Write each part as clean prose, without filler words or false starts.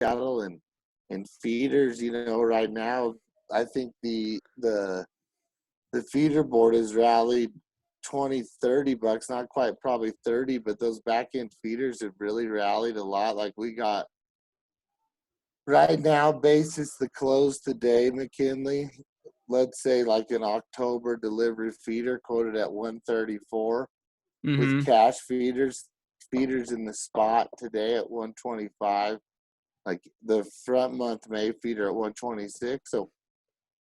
cattle and feeders, right now, I think the feeder board has rallied 20-30 bucks, not quite probably 30, but those back end feeders have really rallied a lot. Like we got right now, basis the close today, McKinley, let's say like an October delivery feeder quoted at 134 with Mm-hmm. cash feeders in the spot today at 125, like the front month May feeder at 126. So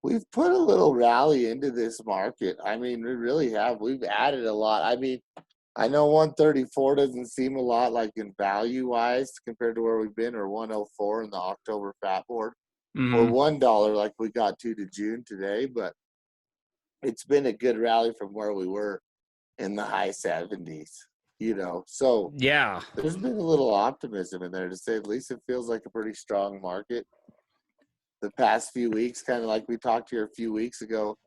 we've put a little rally into this market. I mean, we really have. We've added a lot. I mean, I know 134 doesn't seem a lot like in value wise compared to where we've been, or 104 in the October fat board, or Mm-hmm. $1 like we got to June today, but it's been a good rally from where we were in the high 70s, So Yeah. there's been a little optimism in there, to say the least. It feels like a pretty strong market. The past few weeks, kind of like we talked here a few weeks ago,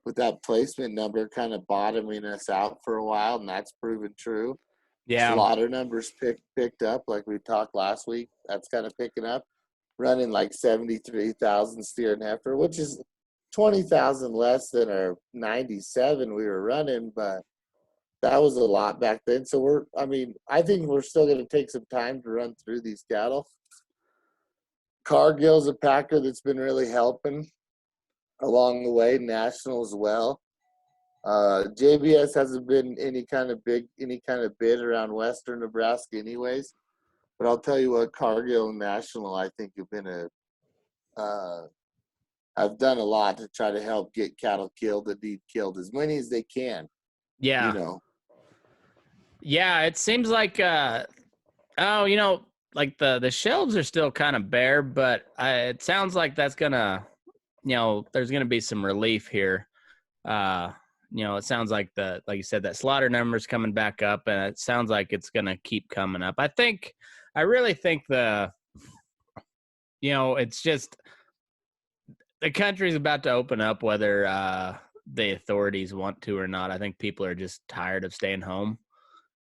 with that placement number kind of bottoming us out for a while, and that's proven true. Yeah. Slaughter numbers picked up, like we talked last week. That's kind of picking up, running like 73,000 steer and heifer, which is 20,000 less than our 97 we were running, but that was a lot back then. So I think we're still going to take some time to run through these cattle. Cargill's a packer that's been really helping along the way, national as well. JBS hasn't been any kind of bid around western Nebraska anyways. But I'll tell you what, Cargill and National, I think, have done a lot to try to help get cattle killed and need killed, as many as they can. Yeah. Yeah, it seems like like the shelves are still kind of bare, but it sounds like that's gonna, there's gonna be some relief here. It sounds like like you said, that slaughter number's coming back up, and it sounds like it's gonna keep coming up. I really think it's just the country's about to open up, whether the authorities want to or not. I think people are just tired of staying home.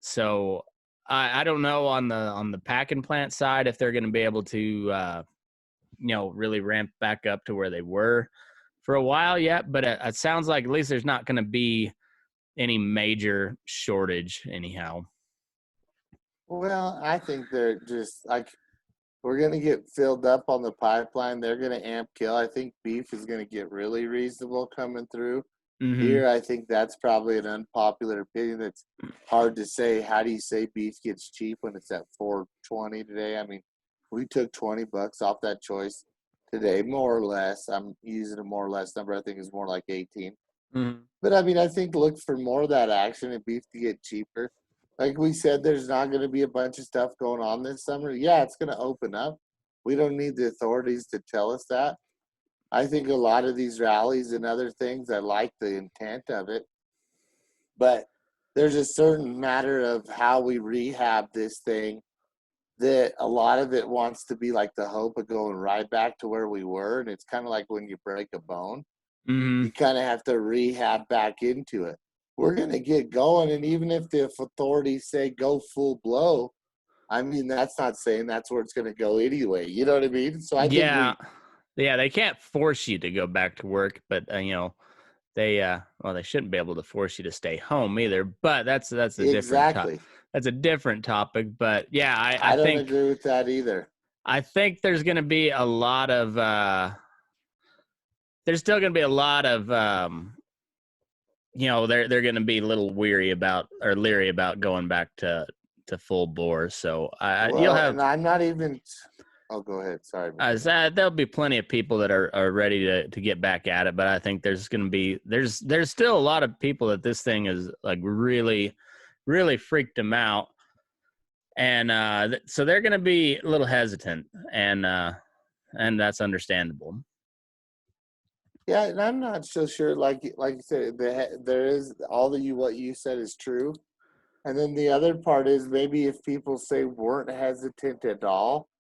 So I don't know on the packing plant side if they're going to be able to really ramp back up to where they were for a while yet. But it sounds like at least there's not going to be any major shortage anyhow. Well, I think they're just like, we're going to get filled up on the pipeline. They're going to amp kill. I think beef is going to get really reasonable coming through. Mm-hmm. Here, I think that's probably an unpopular opinion. That's hard to say. How do you say beef gets cheap when it's at $4.20 today? I mean, we took $20 off that choice today, more or less. I'm using a more or less number. I think it's more like 18. Mm-hmm. But I mean, I think look for more of that action and beef to get cheaper. Like we said, there's not going to be a bunch of stuff going on this summer. Yeah, it's going to open up. We don't need the authorities to tell us that. I think a lot of these rallies and other things, I like the intent of it, but there's a certain matter of how we rehab this thing that a lot of it wants to be like the hope of going right back to where we were. And it's kind of like when you break a bone, Mm-hmm. you kind of have to rehab back into it. We're going to get going. And even if the authorities say go full blow, I mean, that's not saying that's where it's going to go anyway. You know what I mean? So I think they can't force you to go back to work, but they shouldn't be able to force you to stay home either. But that's a exactly. That's a different topic. But yeah, I don't think agree with that either. I think there's going to be a lot of there's still going to be a lot of they're going to be a little leery about going back to full bore. So you'll have. And I'm not even. Oh, go ahead. Sorry. There'll be plenty of people that are ready to get back at it, but I think there's going to be there's still a lot of people that this thing is like really, really freaked them out, and so they're going to be a little hesitant, and that's understandable. Yeah, and I'm not so sure. Like you said, there is what you said is true, and then the other part is maybe if people say weren't hesitant at all,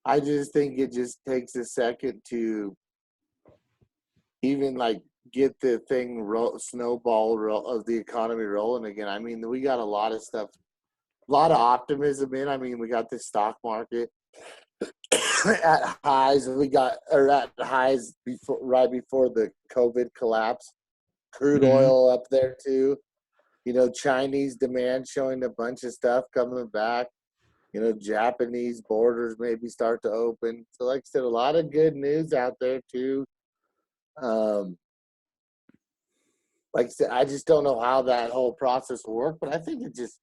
I just think it just takes a second to even like get the thing snowball of the economy rolling again. I mean, we got a lot of stuff, a lot of optimism in. I mean, we got this stock market at highs. At highs right before the COVID collapse. Crude Mhm. oil up there too. Chinese demand showing a bunch of stuff coming back. Japanese borders maybe start to open. So, like I said, a lot of good news out there too. Um, like I said, I just don't know how that whole process will work, but I think it just,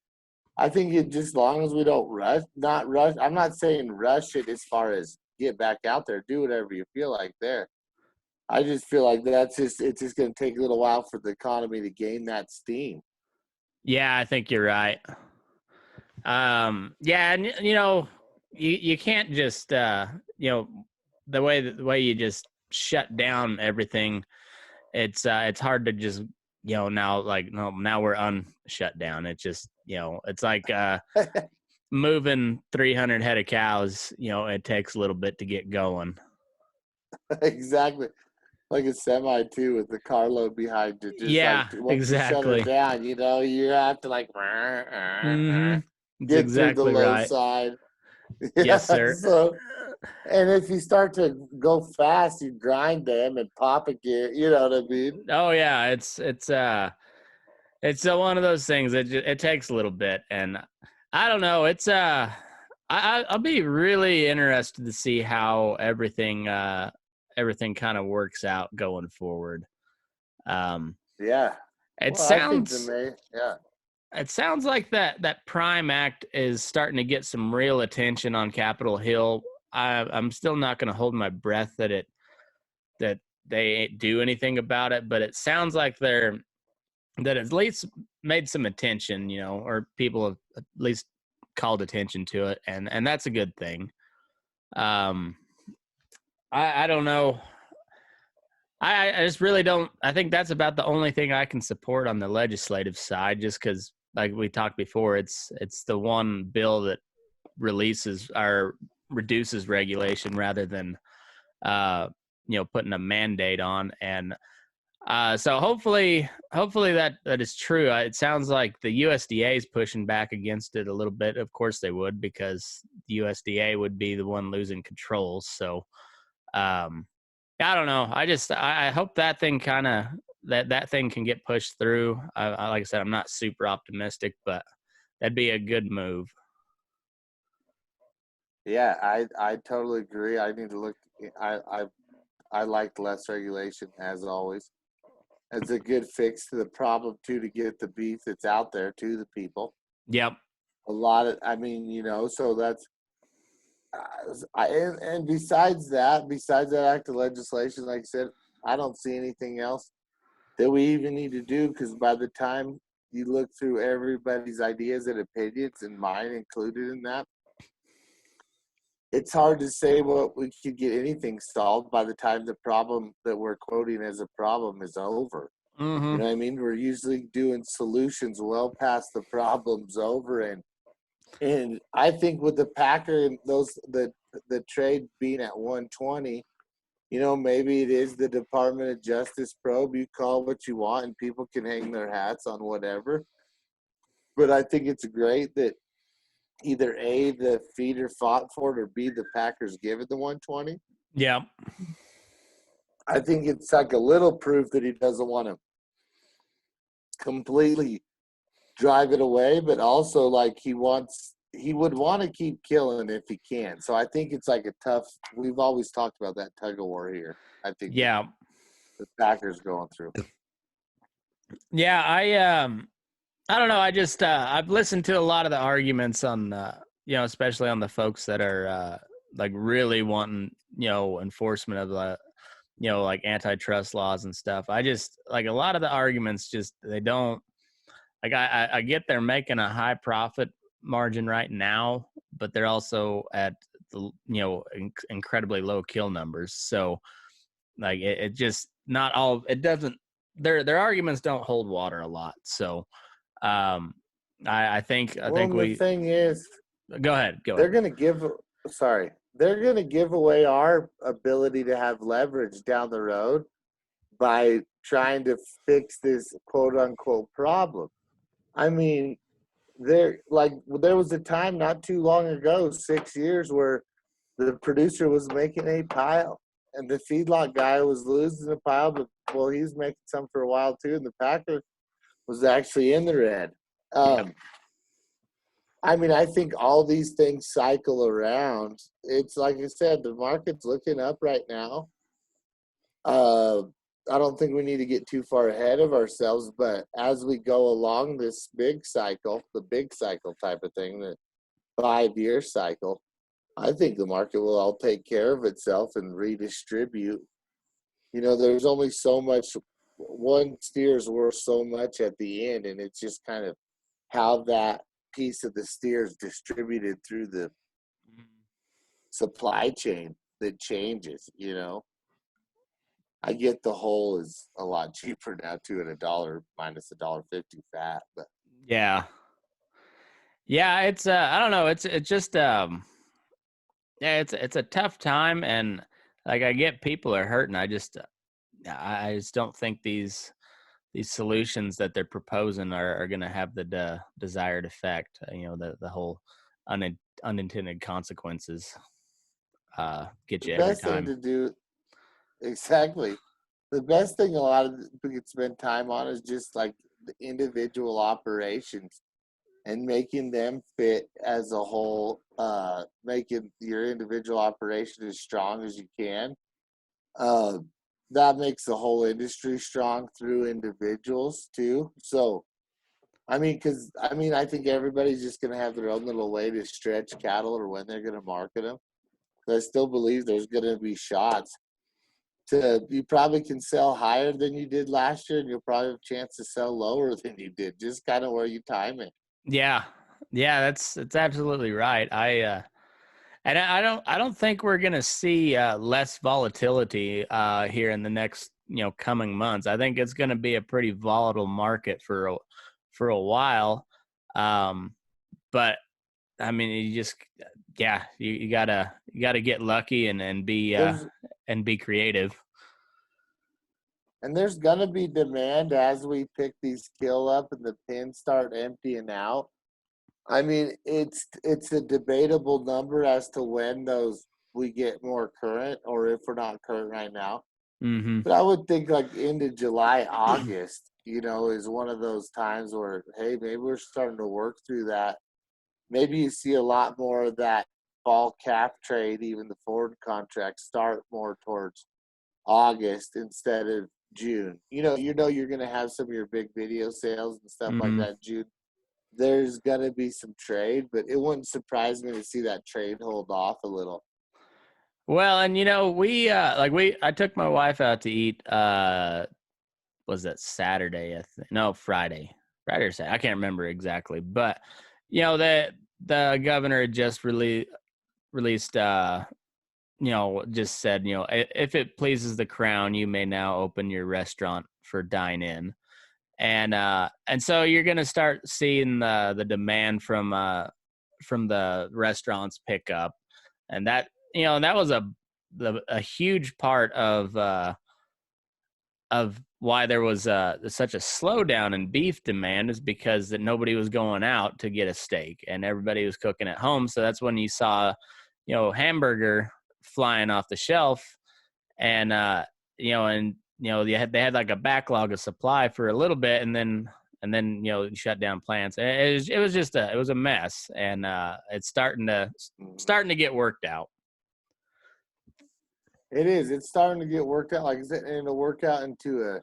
as long as we don't not rush. I'm not saying rush it as far as get back out there, do whatever you feel like there. I just feel like it's just going to take a little while for the economy to gain that steam. Yeah, I think you're right. Yeah, and you can't just the way you just shut down everything. It's hard to just now, like, no, now we're unshut down. It's just it's like moving 300 head of cows. It takes a little bit to get going. Exactly. Like a semi too with the carload behind it. Just like Yeah, once you shut it exactly. down, you have to like It's get through the exactly low right. side. Yeah. Yes, sir. So, and if you start to go fast, you grind them and pop a gear. You know what I mean? Oh yeah, it's one of those things that it takes a little bit, and I don't know. It's I'll be really interested to see how everything kind of works out going forward. Um, Yeah. it Well, I think sounds yeah. it sounds like that Prime Act is starting to get some real attention on Capitol Hill. I'm still not going to hold my breath that they do anything about it, but it sounds like that at least made some attention, or people have at least called attention to it, and that's a good thing. Um, I don't know. I just really don't. I think that's about the only thing I can support on the legislative side, just because, like we talked before, it's the one bill that releases or reduces regulation rather than putting a mandate on. And so hopefully that is true. It sounds like the USDA is pushing back against it a little bit. Of course they would, because the USDA would be the one losing control. So um, I don't know. I hope that thing that thing can get pushed through. Like I said, I'm not super optimistic, but that'd be a good move. Yeah, I totally agree. I need to look. I like less regulation as always. It's a good fix to the problem too, to get the beef that's out there to the people. Yep. A lot of, I mean, so that's and besides that act of legislation, like I said, I don't see anything else that we even need to do, because by the time you look through everybody's ideas and opinions, and mine included in that, it's hard to say what we could get anything solved by the time the problem that we're quoting as a problem is over. You Mm-hmm. know what I mean? We're usually doing solutions well past the problem's over, and I think with the Packer and the trade being at 120, maybe it is the Department of Justice probe. You call what you want, and people can hang their hats on whatever. But I think it's great that either A, the feeder fought for it, or B, the Packers give it the 120. Yep. I think it's like a little proof that he doesn't want to completely drive it away, but also like he would want to keep killing if he can. So I think it's like a tough. We've always talked about that tug of war here. I think that Yeah. the Packers going through. Yeah. I don't know. I've listened to a lot of the arguments on especially on the folks that are like really wanting enforcement of the like antitrust laws and stuff. I just like a lot of the arguments, just they don't, like, I get they're making a high profit margin right now, but they're also at the incredibly low kill numbers. So like it just not all, it doesn't, their arguments don't hold water a lot. So um, I Well, think and the we thing is, go ahead. Go they're ahead. going to give. Sorry, they're going to give away our ability to have leverage down the road by trying to fix this quote unquote problem. I mean, there was a time not too long ago, 6 years, where the producer was making a pile, and the feedlot guy was losing a pile, but well, he's making some for a while too, and the packer was actually in the red. Yep. I mean, I think all these things cycle around. It's like I said, the market's looking up right now. I don't think we need to get too far ahead of ourselves, but as we go along this big cycle, the big cycle type of thing, the 5-year cycle, I think the market will all take care of itself and redistribute. You know, there's only so much, one steer's worth so much at the end, and it's just kind of how that piece of the steer is distributed through the supply chain that changes, you know. I get the whole is a lot cheaper now too at $1 minus $1.50 fat, but Yeah. Yeah, it's I don't know, it's just yeah, it's a tough time, and like I get people are hurting. I just don't think these solutions that they're proposing are going to have the desired effect. You know, the whole unintended consequences get the you every best thing time. to do, exactly. The best thing a lot of people can spend time on is just like the individual operations and making them fit as a whole, making your individual operation as strong as you can. Uh, that makes the whole industry strong through individuals too. So, I think everybody's just going to have their own little way to stretch cattle or when they're going to market them. I still believe there's going to be shots you probably can sell higher than you did last year, and you'll probably have a chance to sell lower than you did, just kind of where you time it. Yeah, yeah, that's absolutely right. And I don't think we're gonna see less volatility here in the next coming months. I think it's gonna be a pretty volatile market for a while. But I mean, you just yeah, you gotta get lucky There's and be creative. and there's gonna be demand as we pick these kill up and the pins start emptying out. I mean, it's a debatable number as to when those we get more current or if we're not current right now. Mm-hmm. But I would think like into July, August, is one of those times where hey, maybe we're starting to work through that. Maybe you see a lot more of that fall cap trade, even the forward contracts start more towards August instead of June. You're gonna have some of your big video sales and stuff like Mm-hmm. that in June. There's gonna be some trade, but it wouldn't surprise me to see that trade hold off a little. Well, and I took my wife out to eat was that Saturday? I think no, Friday or Saturday. I can't remember exactly, but the governor had just released just said, if it pleases the crown, you may now open your restaurant for dine in. And so you're going to start seeing the demand from the restaurants pick up. And that was a huge part of why there was such a slowdown in beef demand, is because that nobody was going out to get a steak and everybody was cooking at home. So that's when you saw, hamburger flying off the shelf, and they had like a backlog of supply for a little bit, and then shut down plants. It was just it was a mess, and it's starting to get worked out. It is. It's starting to get worked out. Like I said, and it'll work out into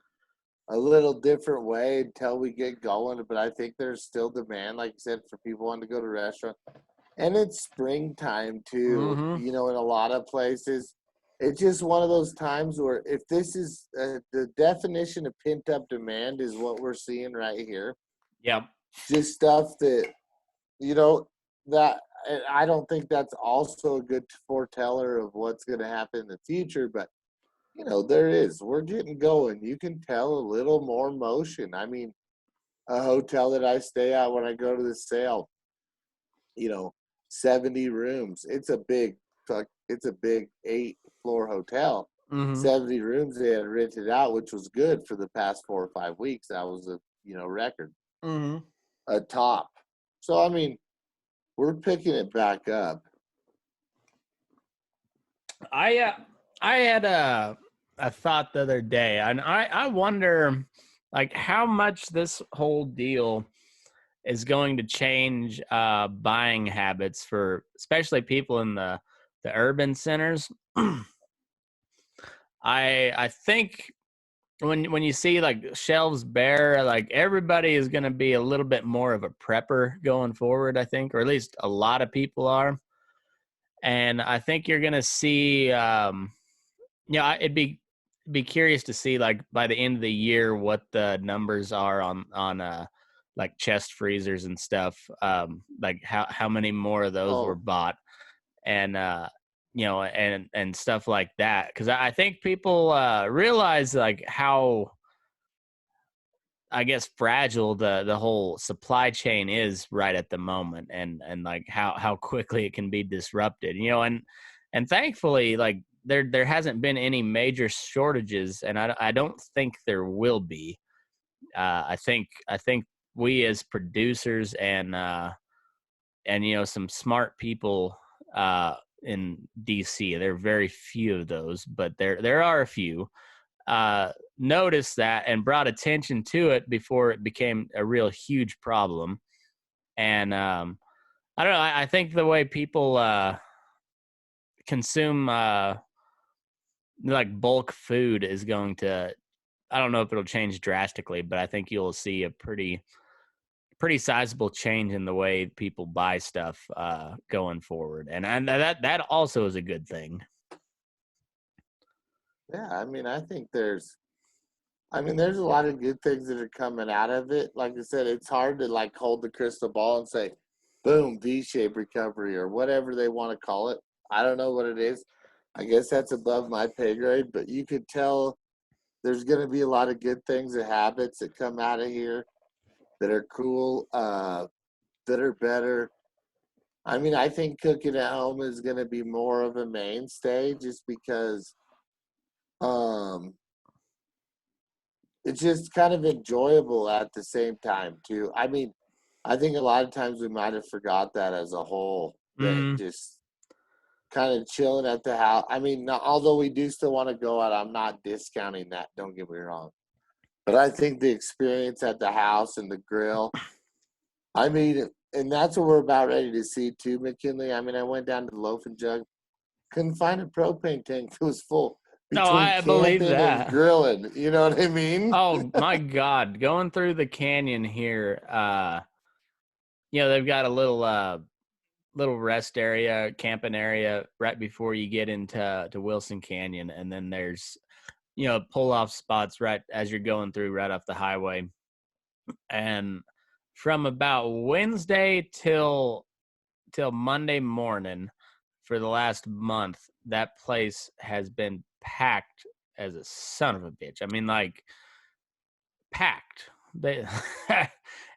a little different way until we get going. But I think there's still demand, like I said, for people wanting to go to restaurants. And it's springtime too, Mm-hmm. in a lot of places. It's just one of those times where if this is the definition of pent up demand is what we're seeing right here. Yep. Just stuff that, you know, that I don't think that's also a good foreteller of what's going to happen in the future, but there is. We're getting going. You can tell a little more motion. I mean, a hotel that I stay at when I go to the sale, you know, 70 rooms. It's a big 8-floor hotel. Mm-hmm. 70 rooms they had rented out, which was good for the past 4 or 5 weeks. That was a record, Mm-hmm. a top. So I mean, we're picking it back up. I had a thought the other day, and I wonder like how much this whole deal is going to change buying habits for especially people in the urban centers. I think when you see like shelves bare, like everybody is going to be a little bit more of a prepper going forward, I think, or at least a lot of people are. And I think you're going to see it'd be curious to see like by the end of the year what the numbers are on like chest freezers and stuff, like how many more of those were Oh, bought, and and stuff like that, because I think people realize like how, I guess, fragile the whole supply chain is right at the moment, and like how quickly it can be disrupted, and thankfully like there hasn't been any major shortages, and I don't think there will be. I think we as producers and some smart people in DC, there are very few of those, but there are a few, noticed that and brought attention to it before it became a real huge problem. And I don't know. I think the way people consume like bulk food is going to. I don't know if it'll change drastically, but I think you'll see a pretty sizable change in the way people buy stuff going forward, and that also is a good thing. yeah. I mean, there's a lot of good things that are coming out of it. Like I said, it's hard to like hold the crystal ball and say, boom, V-shaped recovery or whatever they want to call it. I don't know what it is. I guess that's above my pay grade, but you could tell there's going to be a lot of good things and habits that come out of here that are cool, that are better. I mean, I think cooking at home is going to be more of a mainstay just because um, it's just kind of enjoyable at the same time, too. I mean, I think a lot of times we might have forgot that as a whole, that Mm. just kind of chilling at the house. I mean, although we do still want to go out, I'm not discounting that. Don't get me wrong. But I think the experience at the house and the grill, I mean, and that's what we're about ready to see too, McKinley. I mean, I went down to the Loaf and Jug, couldn't find a propane tank that was full No, between I believe camping and that. grilling. You know what I mean? Oh my God, going through the canyon here, they've got a little rest area, camping area right before you get into Wilson Canyon, and then there's pull off spots right as you're going through right off the highway. And from about Wednesday till Monday morning for the last month, that place has been packed as a son of a bitch. I mean, like packed. They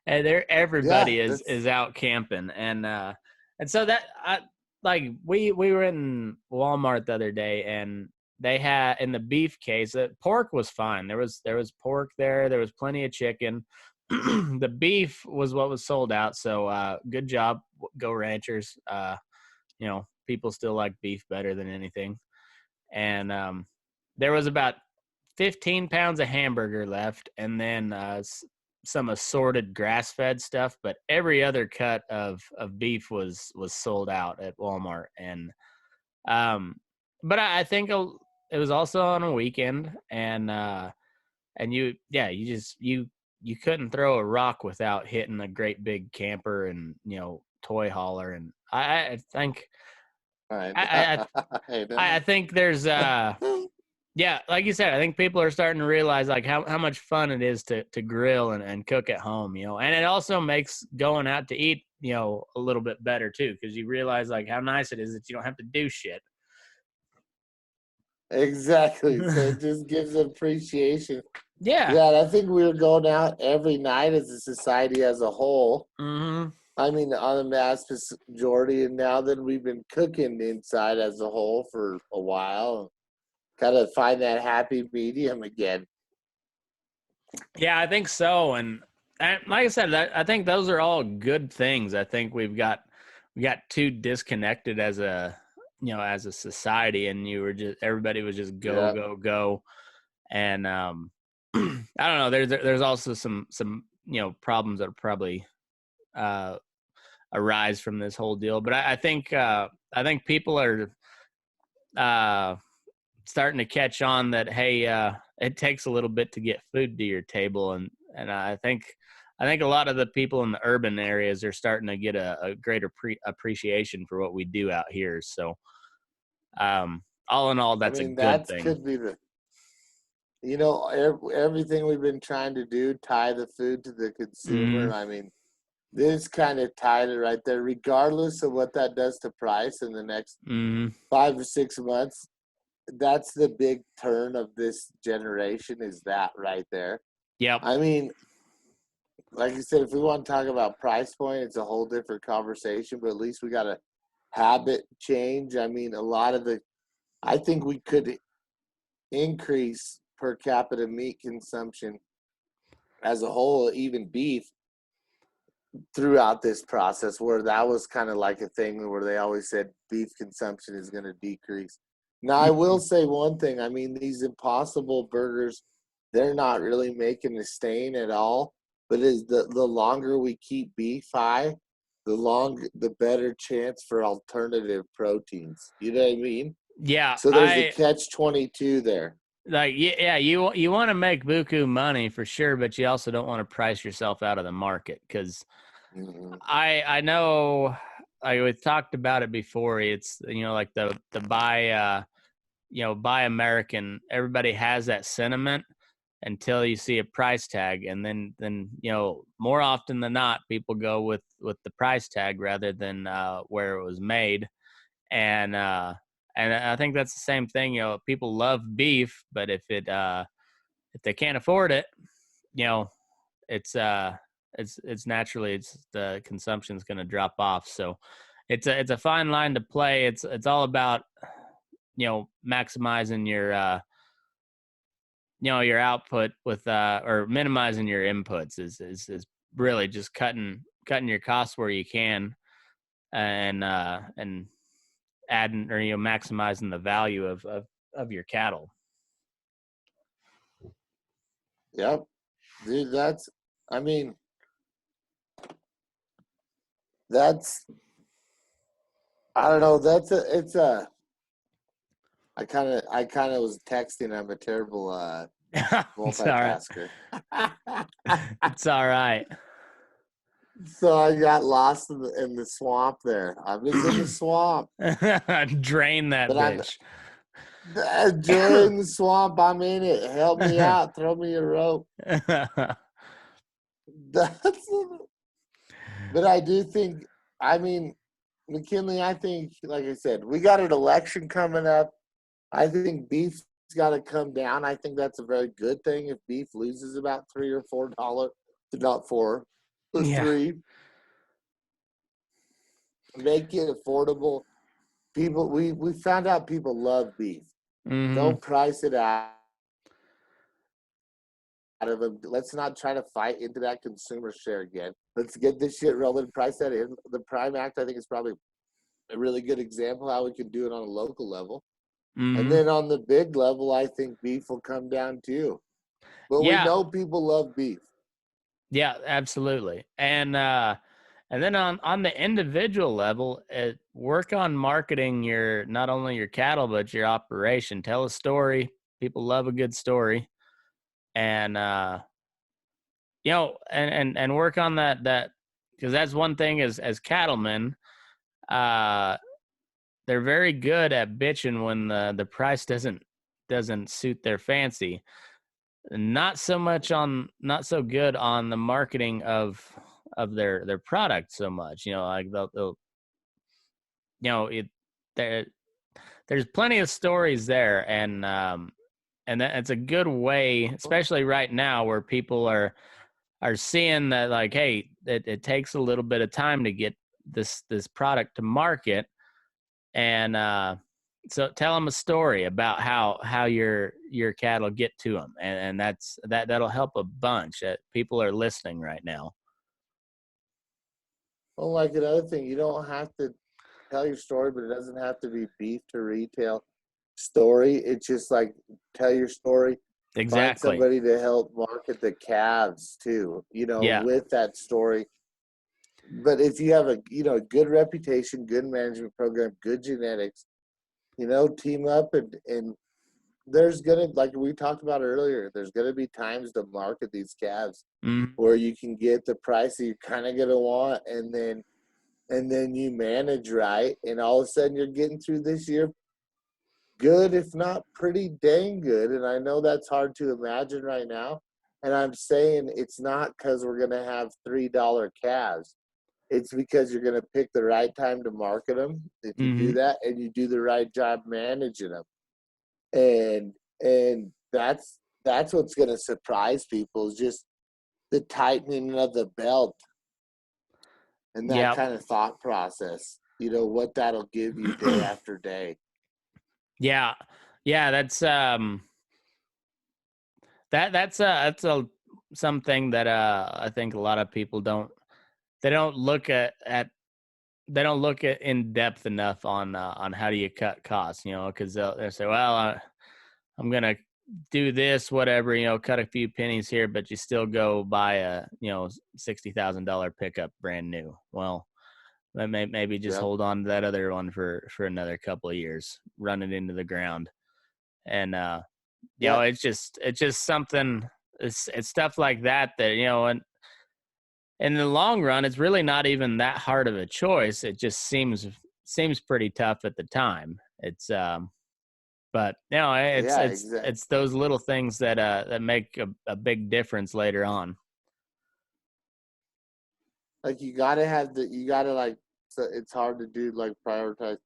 and Yeah, everybody is that's is out camping, and so that I like we were in Walmart the other day, and they had, in the beef case, pork was fine. There was pork there. There was plenty of chicken. The beef was what was sold out. So good job, Go Ranchers. People still like beef better than anything, and there was about 15 pounds of hamburger left, and then some assorted grass-fed stuff, but every other cut of beef was sold out at Walmart. And um but I think it was also on a weekend, and you couldn't throw a rock without hitting a great big camper and toy hauler. And I think fine. I I I know. think there's yeah, like you said, I think people are starting to realize like how much fun it is to grill and cook at home, and it also makes going out to eat, a little bit better too, because you realize like how nice it is that you don't have to do shit. Exactly. So it just gives appreciation. Yeah. Yeah, and I think we're going out every night as a society as a whole. Hmm. I mean, on a mass majority, and now that we've been cooking inside as a whole for a while, kind of find that happy medium again. Yeah, I think so. And like I said, I think those are all good things. I think we got too disconnected as as a society, and everybody was just go, Yeah. go, go. And I don't know, there's also some problems that probably uh arise from this whole deal. But I think people are uh starting to catch on that, hey, it takes a little bit to get food to your table, and I think a lot of the people in the urban areas are starting to get a greater appreciation for what we do out here. So all in all, I that's a mean, good that thing. could be everything we've been trying to do, tie the food to the Hmm. consumer. I mean, this kind of tied it right there, regardless of what that does to price in the next Hmm. 5 or 6 months. That's the big turn of this generation, is that right there. Yep. I mean, like you said, if we want to talk about price point, it's a whole different conversation, but at least we got a habit change. I mean, I think we could increase per capita meat consumption as a whole, even beef, throughout this process, where that was kind of like a thing where they always said beef consumption is going to decrease. Now, I will say one thing. I mean, these Impossible burgers, they're not really making a stain at all. But is the longer we keep beef high, the better chance for alternative proteins. You know what I mean? Yeah, So there's a I catch-22 there. like yeah, you want to make buku money for sure, but you also don't want to price yourself out of the market, because Mhm. I know, like we talked about it before. It's like the buy American. Everybody has that sentiment until you see a price tag, and then more often than not, people go with the price tag rather than where it was made. And I think that's the same thing. People love beef, but if they can't afford it, you know, it's naturally, the consumption's going to drop off. So it's a fine line to play. It's all about maximizing your output with or minimizing your inputs is really just cutting your costs where you can, and adding, or maximizing the value of your cattle. Yep, dude. I mean, that's, I don't know. It's a. I kind of was texting. I'm a terrible It's all right. multitasker. It's all right. So I got lost in the swamp there. I was in the swamp, Drain that but I'm bitch. during the swamp. I'm in it. Help me out. Throw me a rope. That's. But I do think. I mean, McKinley. I think, like I said, we got an election coming up. I think beef's got to come down. I think that's a very good thing if beef loses about $3 or $4, not four, but Yeah. three. Make it affordable. People, we found out people love beef. Hmm. Don't price it out of them. Let's not try to fight into that consumer share again. Let's get this shit rolling. Price that in. The Prime Act, I think, is probably a really good example how we can do it on a local level. And Hmm. then on the big level, I think beef will come down too. But we Yeah. know people love beef. Yeah, absolutely. And then on the individual level, work on marketing not only your cattle but your operation. Tell a story. People love a good story. And and work on that, because that's one thing, as cattlemen, uh they're very good at bitching when the price doesn't suit their fancy. Not so good on the marketing of their product so much. Like they'll it there there's plenty of stories there, and that it's a good way, especially right now, where people are seeing that, like, hey, it takes a little bit of time to get this product to market. And so tell them a story about how your cattle get to them, and that'll help a bunch. People are listening right now. Well, like another thing, you don't have to. tell your story, but it doesn't have to be beef to retail story. It's just like tell your story. Find Exactly. somebody to help market the calves too, Yeah. with that story. But if you have a good reputation, good management program, good genetics, team up and there's gonna, like we talked about earlier, there's gonna be times to market these calves Mm. where you can get the price that you're kind of gonna want, and then you manage right, and all of a sudden you're getting through this year good, if not pretty dang good. And I know that's hard to imagine right now. And I'm saying it's not because we're gonna have $3 calves. It's because you're gonna pick the right time to market them. If you do Hmm. that and you do the right job managing them, and that's what's gonna surprise people, is just the tightening of the belt and that Yeah. kind of thought process, what that'll give you day after day. Yeah. Yeah. That's something that I think a lot of people they don't look at they don't look at in depth enough on how do you cut costs, because they'll say, well, I'm gonna do this, whatever, cut a few pennies here, but you still go buy a $60,000 pickup brand new. Well, maybe just Yep. hold on to that other one for another couple of years, run it into the ground, and Yeah. it's just something. It's stuff like that and in the long run, it's really not even that hard of a choice. It just seems pretty tough at the time. But Yeah. Exactly. it's those little things that make a big difference later on. Like you gotta like, so it's hard to do, like, prioritize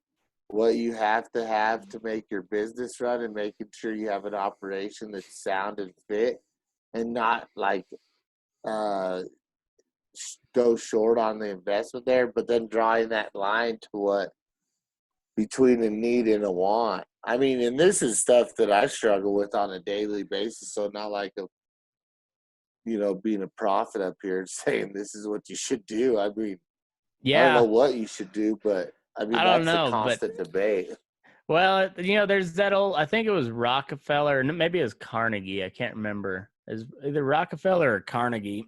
what you have to make your business run, and making sure you have an operation that's sound and fit, and not like uh go short on the investment there, but then drawing that line to what between a need and a want. I mean, and this is stuff that I struggle with on a daily basis. So not like being a prophet up here and saying this is what you should do. I mean, I don't know Yeah, what you should do, but I mean I don't that's the know, but constant debate. well, there's that old. I think it was Rockefeller, maybe it was Carnegie. I can't remember. Is either Rockefeller or Carnegie?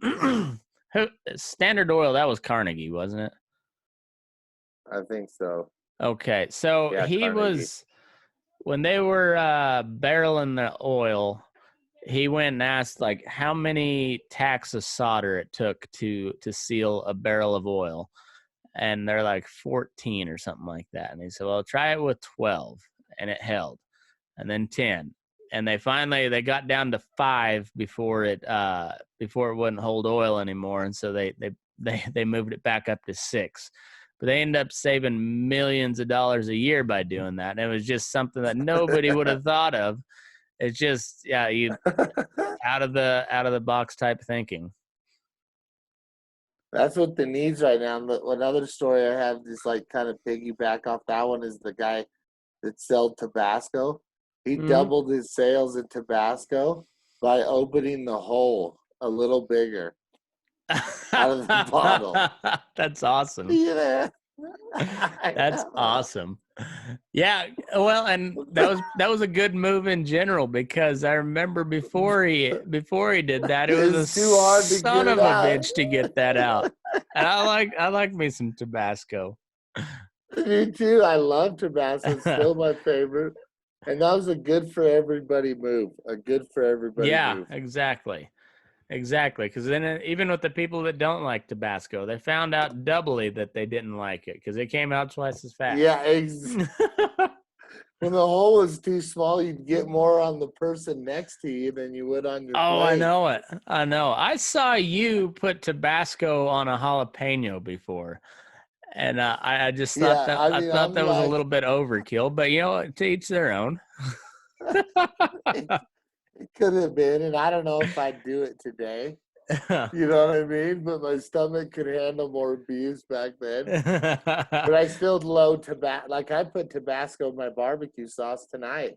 Standard Oil, that was Carnegie, wasn't it? I think so. Okay, so Yeah, he Carnegie. was when they were barreling the oil. He went and asked like how many tacks of solder it took to seal a barrel of oil, and they're like 14 or something like that. And he said, "Well, try it with 12," and it held, and then 10, and they got down to 5 before it wouldn't hold oil anymore, and so they moved it back up to 6. But they ended up saving millions of dollars a year by doing that. And it was just something that nobody would have thought of. It's just, yeah, you out of the box type thinking. That's what the needs right now. Another story I have, just like kind of piggyback off that one, is the guy that sold Tabasco. He Mm-hmm. doubled his sales in Tabasco by opening the hole a little bigger out of the bottle. That's awesome. Yeah, I That's know. awesome. Yeah, well, and that was a good move in general, because I remember before he did that, it was a It's too hard to son get it of a out. bitch to get that out. And I like me some Tabasco. Me too. I love Tabasco. It's still my favorite. And that was a good for everybody move. A good for everybody Yeah, move. exactly. Exactly, because then even with the people that don't like Tabasco, they found out doubly that they didn't like it because it came out twice as fast. Yeah, when the hole was too small, you'd get more on the person next to you than you would on your Oh, I plate. know it. I know. I saw you put Tabasco on a jalapeno before, and I just thought Yeah, that I I mean, thought I'm that was a like, little bit overkill. But to each their own. it, it could have been, and I don't know if I'd do it today. You know what I mean? But my stomach could handle more abuse back then. But I still load Tabasco. Like, I put Tabasco in my barbecue sauce tonight.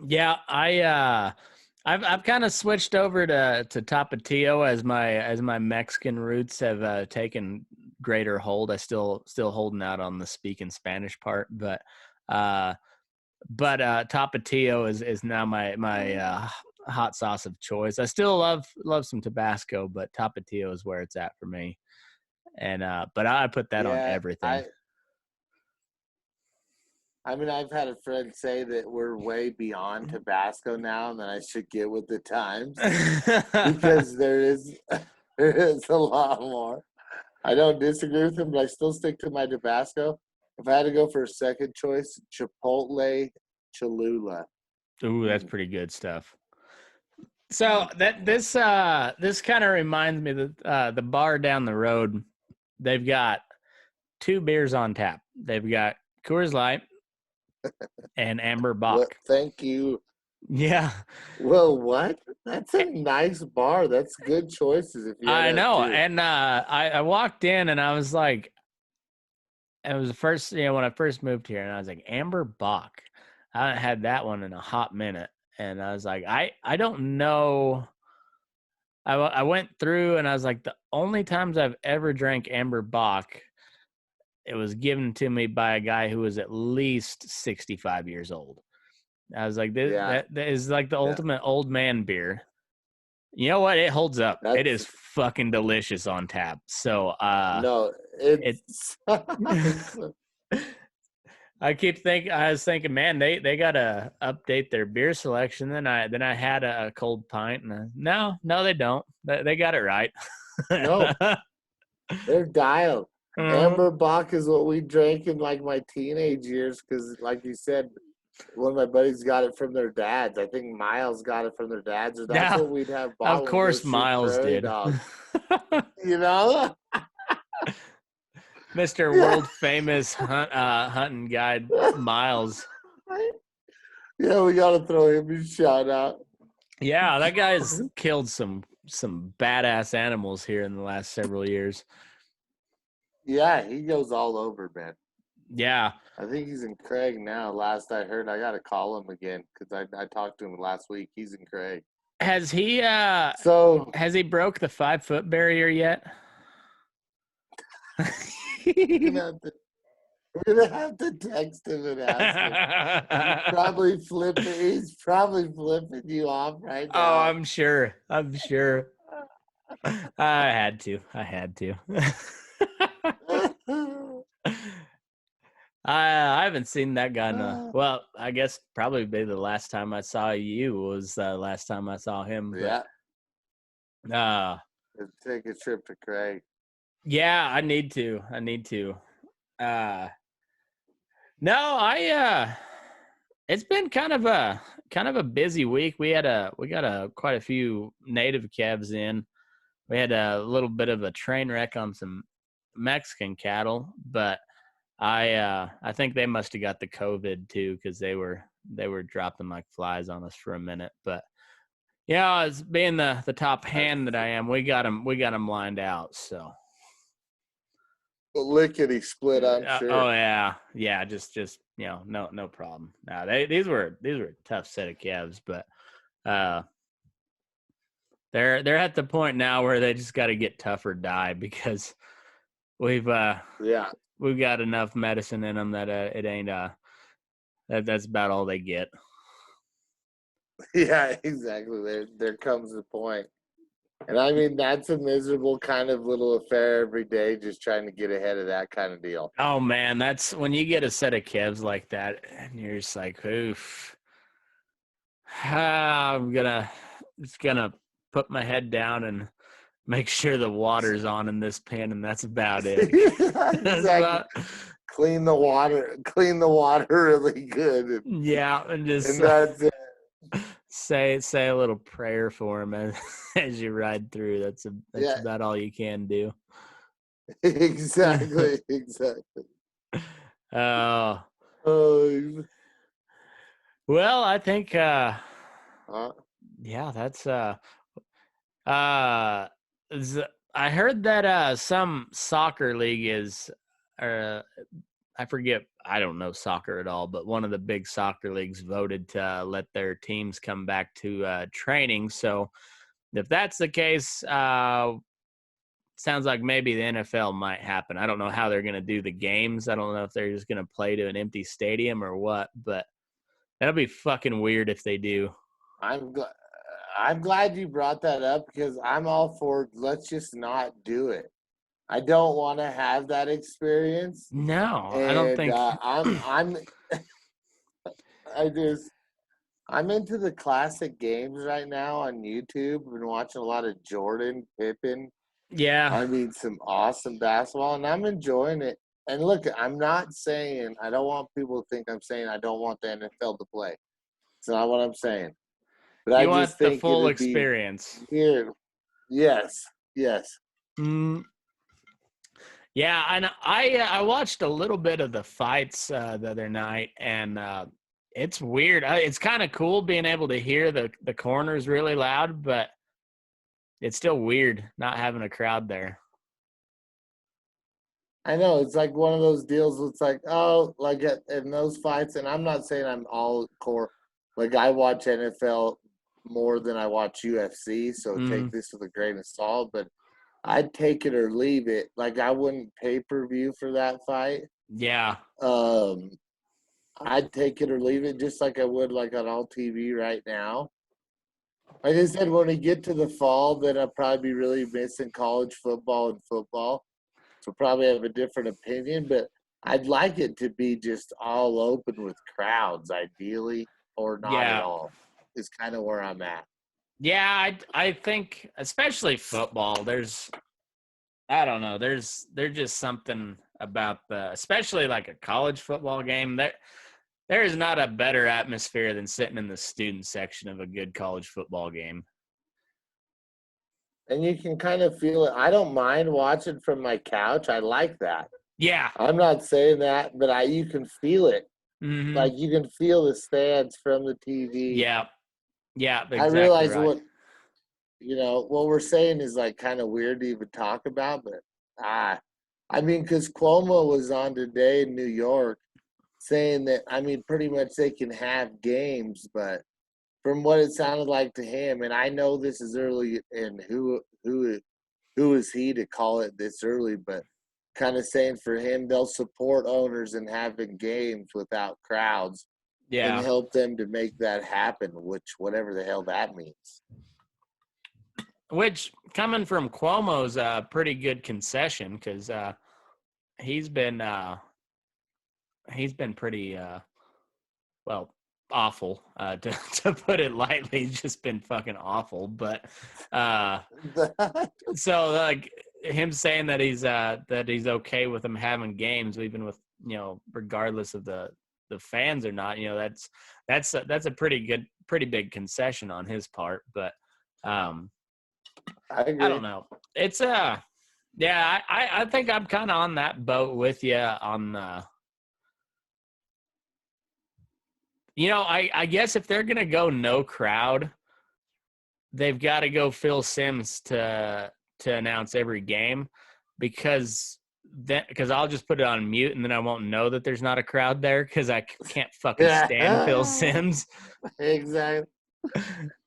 Yeah, I've kind of switched over to Tapatio as my Mexican roots have taken greater hold. I still holding out on the speaking Spanish part, but Tapatio is now my hot sauce of choice. I still love some Tabasco, but Tapatio is where it's at for me. And but I put that on Yeah, everything. I mean, I've had a friend say that we're way beyond Tabasco now, and that I should get with the times because there is a lot more. I don't disagree with him, but I still stick to my Tabasco. If I had to go for a second choice, Chipotle Cholula. Ooh, that's pretty good stuff. So this kind of reminds me that the bar down the road, they've got 2 beers on tap. They've got Coors Light and Amber Bach. Well, thank you. Yeah. Well, what? That's a nice bar. That's good choices. If you I know. And I walked in and I was like, it was the first, when I first moved here, and I was like, Amber Bach. I haven't had that one in a hot minute. And I was like, I don't know. I went through and I was like, the only times I've ever drank Amber Bach, it was given to me by a guy who was at least 65 years old. I was like, that is like the ultimate old man beer. You know what? It holds up. It is fucking delicious on tap. So no, it's I was thinking, man, they gotta update their beer selection. Then I had a cold pint, and no, they don't. They got it right. No, they're dialed. Amber Bach is what we drank in like my teenage years because, like you said, one of my buddies got it from their dads. I think Miles got it from their dads, or that's what we'd have. Of course, Miles did. You know, Mr. World Famous hunting guide Miles. Yeah, we gotta throw him a shout out. Yeah, that guy's killed some badass animals here in the last several years. Yeah, he goes all over, man. Yeah. I think he's in Craig now. Last I heard, I got to call him again because I talked to him last week. He's in Craig. Has he has he broke the 5-foot barrier yet? We're gonna have to text him and ask him. He's probably flipping you off right now. Oh, I'm sure. I had to. I haven't seen that guy in well, I guess probably be the last time I saw you was the last time I saw him. Yeah. Let's take a trip to Craig. Yeah, I need to. No, it's been kind of a busy week. We got quite a few native calves in. We had a little bit of a train wreck on some Mexican cattle, but I think they must have got the COVID too, because they were dropping like flies on us for a minute. But yeah, as being the top hand that I am, we got them lined out. So lickety split, I'm sure. Oh yeah, just no problem. Now these were a tough set of calves, but they're at the point now where they just got to get tough or die, because we've got enough medicine in them that it ain't that's about all they get. Yeah, exactly. There comes the point. And I mean, that's a miserable kind of little affair every day, just trying to get ahead of that kind of deal. Oh man, that's when you get a set of calves like that and you're just like, oof. I'm gonna put my head down and make sure the water's on in this pan, and that's about it. Exactly. Clean the water really good. And just and that's it. Say a little prayer for him as you ride through. That's about all you can do. Exactly. Well, I think that's I heard that some soccer league is I forget, I don't know soccer at all, but one of the big soccer leagues voted to let their teams come back to training. So if that's the case, sounds like maybe the NFL might happen. I don't know how they're going to do the games. I don't know if they're just going to play to an empty stadium or what, but that'll be fucking weird if they do. I'm glad you brought that up because I'm all for let's just not do it. I don't want to have that experience, No, I don't and think. I'm into the classic games right now on YouTube. I've been watching a lot of Jordan, Pippen. Yeah. I mean, some awesome basketball, and I'm enjoying it. And look, I'm not saying I don't want people to think I'm saying I don't want the NFL to play. It's not what I'm saying. But I You just want the think full it'd be experience. weird. Yes, yes. Mm, yeah, and I watched a little bit of the fights the other night, and it's weird. It's kind of cool being able to hear the corners really loud, but it's still weird not having a crowd there. I know it's like one of those deals. It's like, oh, like in those fights, and I'm not saying I'm all core. Like I watch NFL more than I watch UFC, so take this with a grain of salt. But I'd take it or leave it. Like I wouldn't pay-per-view for that fight. Yeah. I'd take it or leave it, just like I would like on all TV right now. Like I said, when we get to the fall, then I'll probably be really missing college football and football. So probably have a different opinion, but I'd like it to be just all open with crowds, ideally, or not at Yeah. all. Is kind of where I'm at. Yeah, I think especially football, I don't know, there's just something about especially like a college football game. There is not a better atmosphere than sitting in the student section of a good college football game. And you can kind of feel it. I don't mind watching from my couch. I like that. Yeah. I'm not saying that, but you can feel it. Mm-hmm. Like you can feel the stands from the TV. Yeah. Yeah, exactly. I realize right. what we're saying is like kind of weird to even talk about, but I mean, because Cuomo was on today in New York saying that, I mean, pretty much they can have games, but from what it sounded like to him, and I know this is early, and who is he to call it this early, but kind of saying for him, they'll support owners in having games without crowds and Yeah. help them to make that happen, which whatever the hell that means. Which coming from Cuomo's a pretty good concession because he's been pretty well awful to put it lightly. He's just been fucking awful. But so like him saying that he's okay with them having games, even with regardless of the fans or not. That's a pretty big concession on his part. But I agree. I don't know. It's yeah, I think I'm kind of on that boat with you on I guess if they're gonna go no crowd, they've got to go Phil Simms to announce every game because I'll just put it on mute and then I won't know that there's not a crowd there because I can't fucking stand Phil Simms. Exactly.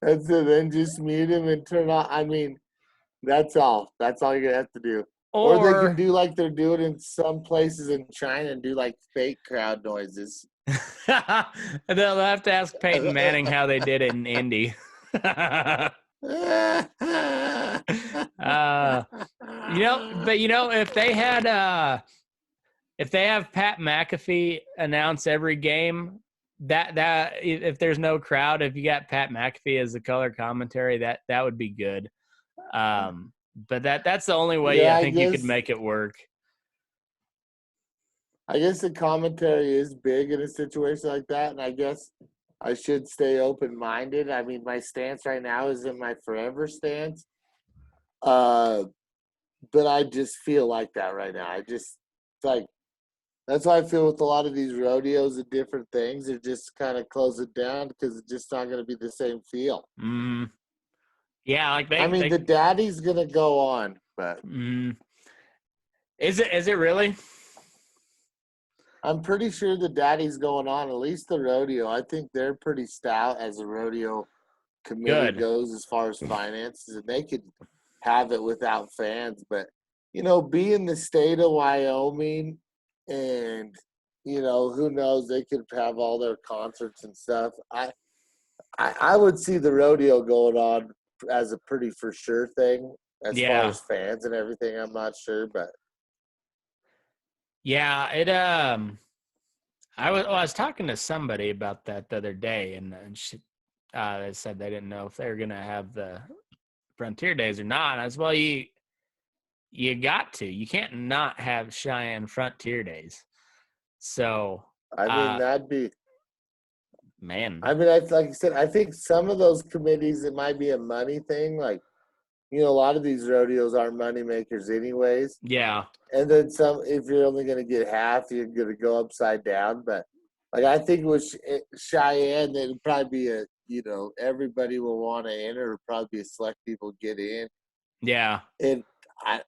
That's it. Then just mute him and turn on. I mean, that's all. That's all you have to do. Or they can do like they're doing in some places in China and do like fake crowd noises. They'll have to ask Peyton Manning how they did it in Indy. But if they have Pat McAfee announce every game, that if there's no crowd, if you got Pat McAfee as the color commentary, that would be good. But that's the only way I think you could make it work. I guess the commentary is big in a situation like that, and I guess I should stay open-minded. I mean, my stance right now isn't my forever stance, but I just feel like that right now. That's how I feel with a lot of these rodeos and different things. They're just kind of close it down because it's just not going to be the same feel. Yeah, like the daddy's going to go on, but is it really? I'm pretty sure the daddy's going on, at least the rodeo. I think they're pretty stout as a rodeo committee goes as far as finances, and they could have it without fans. But be in the state of Wyoming, and who knows, they could have all their concerts and stuff. I would see the rodeo going on as a pretty for sure thing. As far Yeah. as fans and everything, I'm not sure, but Yeah, I was talking to somebody about that the other day, and they said they didn't know if they were going to have the Frontier Days or not. And I was, well, you got to. You can't not have Cheyenne Frontier Days. So, I mean that'd be. man, I mean, like you said, I think some of those committees, it might be a money thing. Like, a lot of these rodeos aren't money makers, anyways. yeah, And then some, if you're only going to get half, you're going to go upside down. But like, I think with Cheyenne, it'd probably be everybody will want to enter. It'll probably be a select people get in. yeah. And I,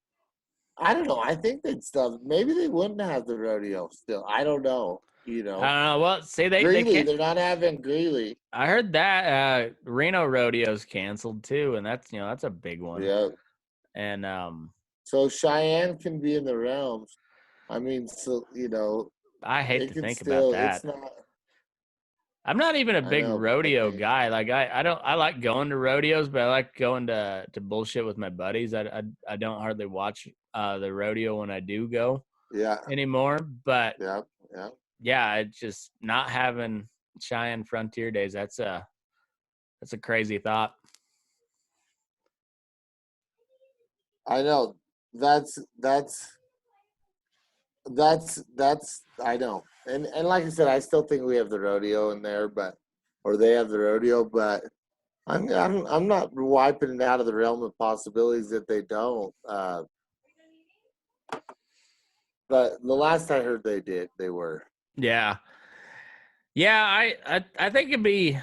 I don't know. I think they'd still, maybe they wouldn't have the rodeo still. I don't know. I don't know. Well, see, they Greeley, can't. they're not having Greeley. I heard that Reno Rodeo's canceled too, and that's a big one. Yeah. And So Cheyenne can be in the realms. I mean, so I hate it to can think about still. It's that. not. I'm not even a I big know, but rodeo guy. Like I like going to rodeos, but I like going to bullshit with my buddies. I don't hardly watch the rodeo when I do go yeah, anymore. But yeah, yeah. yeah, it's just not having Cheyenne Frontier Days. That's a crazy thought. I know. That's. I know. And like I said, I still think we have the rodeo in there, or they have the rodeo, but I'm not wiping it out of the realm of possibilities that they don't. But the last I heard, they did. They were. Yeah. Yeah, I think it'd be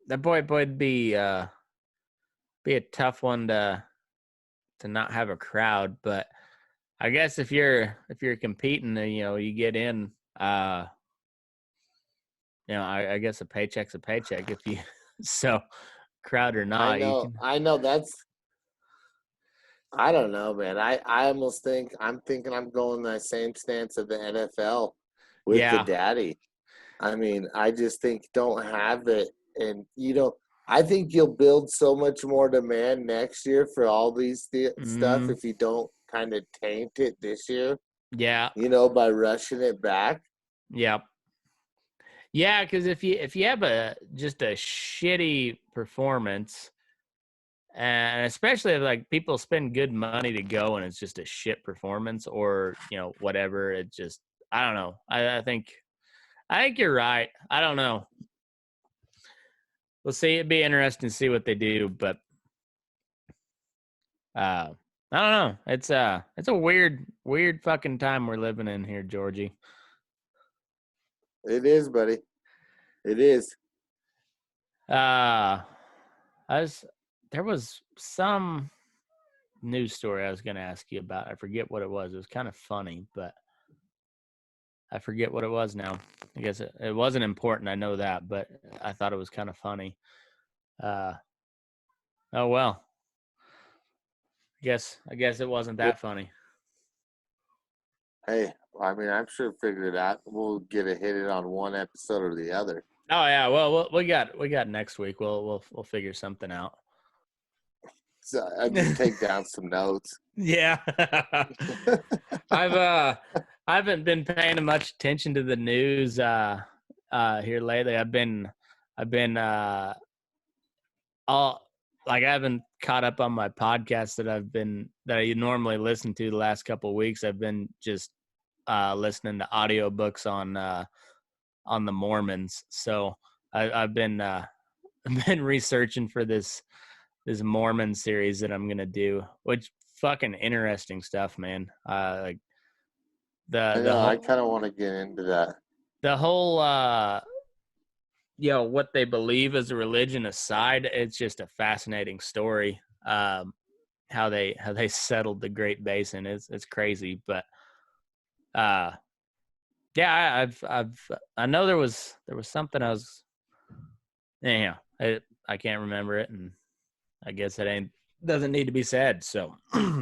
that boy would be a tough one to not have a crowd, but I guess if you're competing, you get in. I guess a paycheck's a paycheck if you so crowd or I not, you know. can. I know. I don't know, man. I almost think I'm thinking I'm going that same stance of the NFL with the Yeah. daddy. I mean, I just think don't have it, and I think you'll build so much more demand next year for all these stuff Mm, if you don't kind of taint it this year. yeah. By rushing it back. Yeah. Yeah, because if you have just a shitty performance, and especially if like people spend good money to go and it's just a shit performance or whatever, it just I don't know. I think you're right. I don't know. We'll see. It'd be interesting to see what they do, but I don't know. It's a weird fucking time we're living in here, Georgie. It is, buddy. It is. Uh I was there was some news story I was going to ask you about. I forget what it was. It was kind of funny, but I forget what it was now. I guess it wasn't important. I know that, but I thought it was kind of funny. Uh, oh well. I guess it wasn't that funny. Hey, I mean, I'm sure figure it out. We'll get a hit it on one episode or the other. Oh yeah. Well, we got next week. We'll figure something out. So I just take down some notes. Yeah. I've I haven't been paying much attention to the news here lately. I've been all like I haven't caught up on my podcast that I normally listen to the last couple of weeks. I've been just listening to audiobooks on the Mormons. So I've been I've been researching for this Mormon series that I'm gonna do, which fucking interesting stuff, man. Like I the know. I whole kind of want to get into that. the whole what they believe as a religion aside, it's just a fascinating story. How they settled the Great Basin it's crazy, but uh yeah, I know there was something I was anyhow, I can't remember it, and I guess it ain't doesn't need to be said. So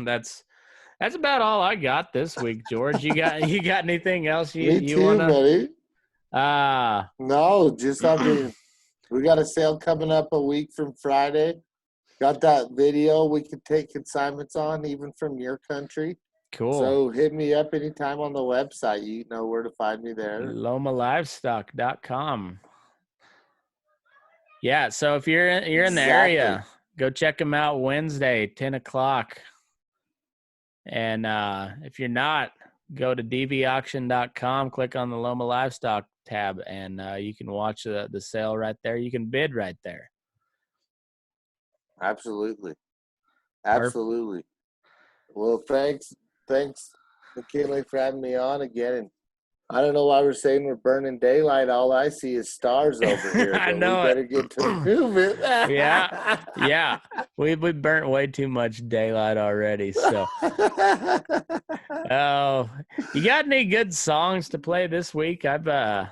that's That's about all I got this week, George. You got anything else Me you too, wanna? buddy. Uh No, just we got a sale coming up a week from Friday. Got that video we could take consignments on, even from your country. cool. So hit me up anytime on the website. You know where to find me there. LomaLivestock.com. Yeah, so if you're in the Exactly. area, go check them out Wednesday, 10 o'clock. And if you're not, go to dvauction.com, click on the Loma Livestock tab, and you can watch the sale right there. You can bid right there. Absolutely. Absolutely. Well, thanks, McKinley, for having me on again. And I don't know why we're saying we're burning daylight. All I see is stars over here. I But know we better get to moving. Yeah. We burnt way too much daylight already. So, oh, you got any good songs to play this week? Oh,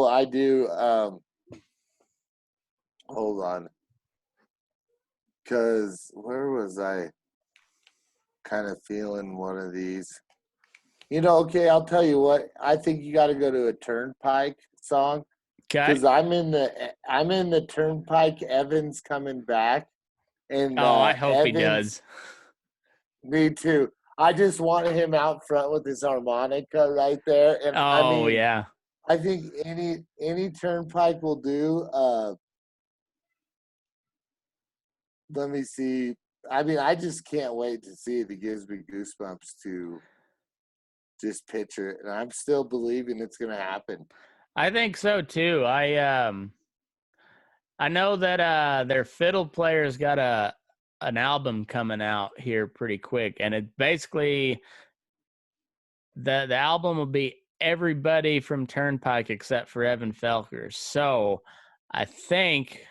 I do. Hold on. Because where was I kind of feeling one of these? Okay, I'll tell you what. I think you got to go to a Turnpike song. Okay. Because I'm in the Turnpike. Evans coming back, and I hope Evans, he does. Me too. I just want him out front with his harmonica right there, and Yeah. I think any Turnpike will do. Let me see. I just can't wait to see it. It gives me goosebumps to just picture it, and I'm still believing it's going to happen. I think so too. I know that their fiddle player's got an album coming out here pretty quick, and it basically the album will be everybody from Turnpike except for Evan Felker. So I think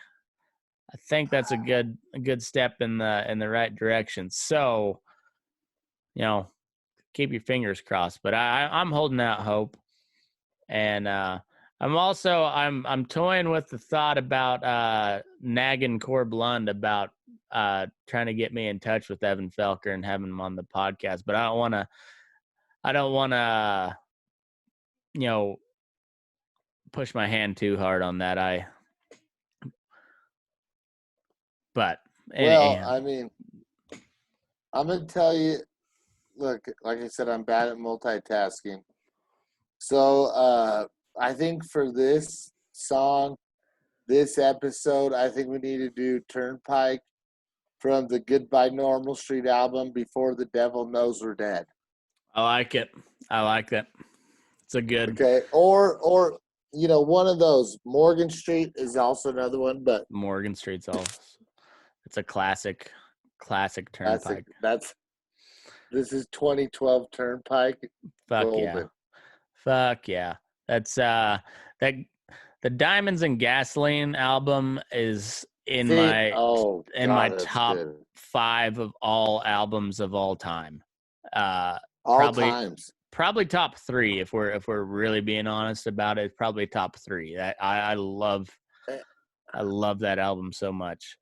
that's a good step in the right direction. So, keep your fingers crossed. But I'm holding out hope. And I'm toying with the thought about nagging Corb Lund about trying to get me in touch with Evan Felker and having him on the podcast. But I don't wanna push my hand too hard on that. But Well, I'm gonna tell you. Look, like I said, I'm bad at multitasking. So I think for this song, this episode, I think we need to do Turnpike from the Goodbye Normal Street album, Before the Devil Knows We're Dead. I like it. I like that. It's a good. Okay, or one of those. Morgan Street is also another one, but Morgan Street's also. It's a classic Turnpike. This is 2012 Turnpike. Fuck Golden. Fuck yeah. That's the Diamonds and Gasoline album is in my top good. 5 of all albums of all time. Times. Probably top 3 if we're really being honest about it. Probably top 3. I love that album so much.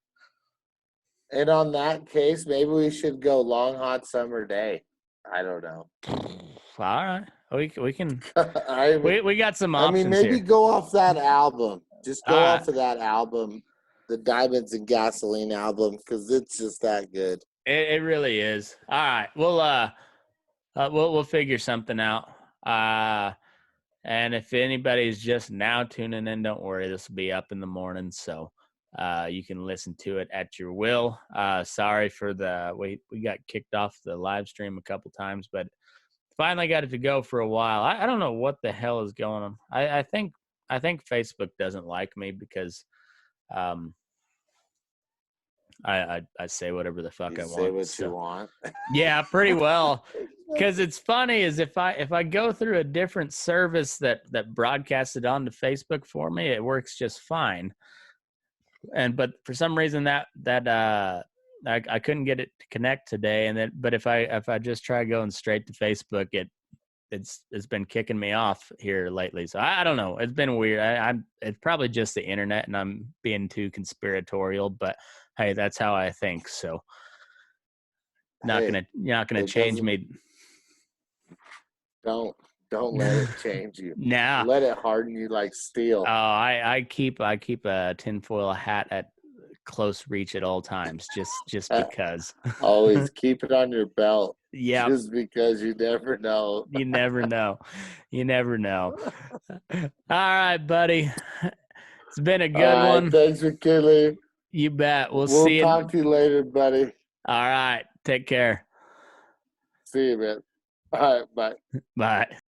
And on that case, maybe we should go Long Hot Summer Day. I don't know. All right. We can. we got some options. Maybe here. Go off that album. Just go off of that album, the Diamonds and Gasoline album, because it's just that good. It really is. All right. We'll figure something out. And if anybody's just now tuning in, don't worry. This will be up in the morning, so you can listen to it at your will. Sorry for we got kicked off the live stream a couple times, but finally got it to go for a while. I don't know what the hell is going on. I think Facebook doesn't like me because I say whatever the fuck I want. Say what you want. Yeah, pretty well. Because it's funny is if I go through a different service that broadcasts it onto Facebook for me, it works just fine. But for some reason that I couldn't get it to connect today, but if I just try going straight to Facebook, it's been kicking me off here lately. So I don't know. It's been weird. It's probably just the internet, and I'm being too conspiratorial. But hey, that's how I think. So Hey, you're not gonna it change doesn't. me. Don't let it change you. Nah. Let it harden you like steel. Oh, I keep a tinfoil hat at close reach at all times, just Uh, because. Always keep it on your belt, Yep. just because you never know. You never know. You never know. All right, buddy. It's been a All good right, one. thanks for killing. You bet. We'll We'll see you. talk to you later, buddy. All right. Take care. See you, man. All right, bye. Bye.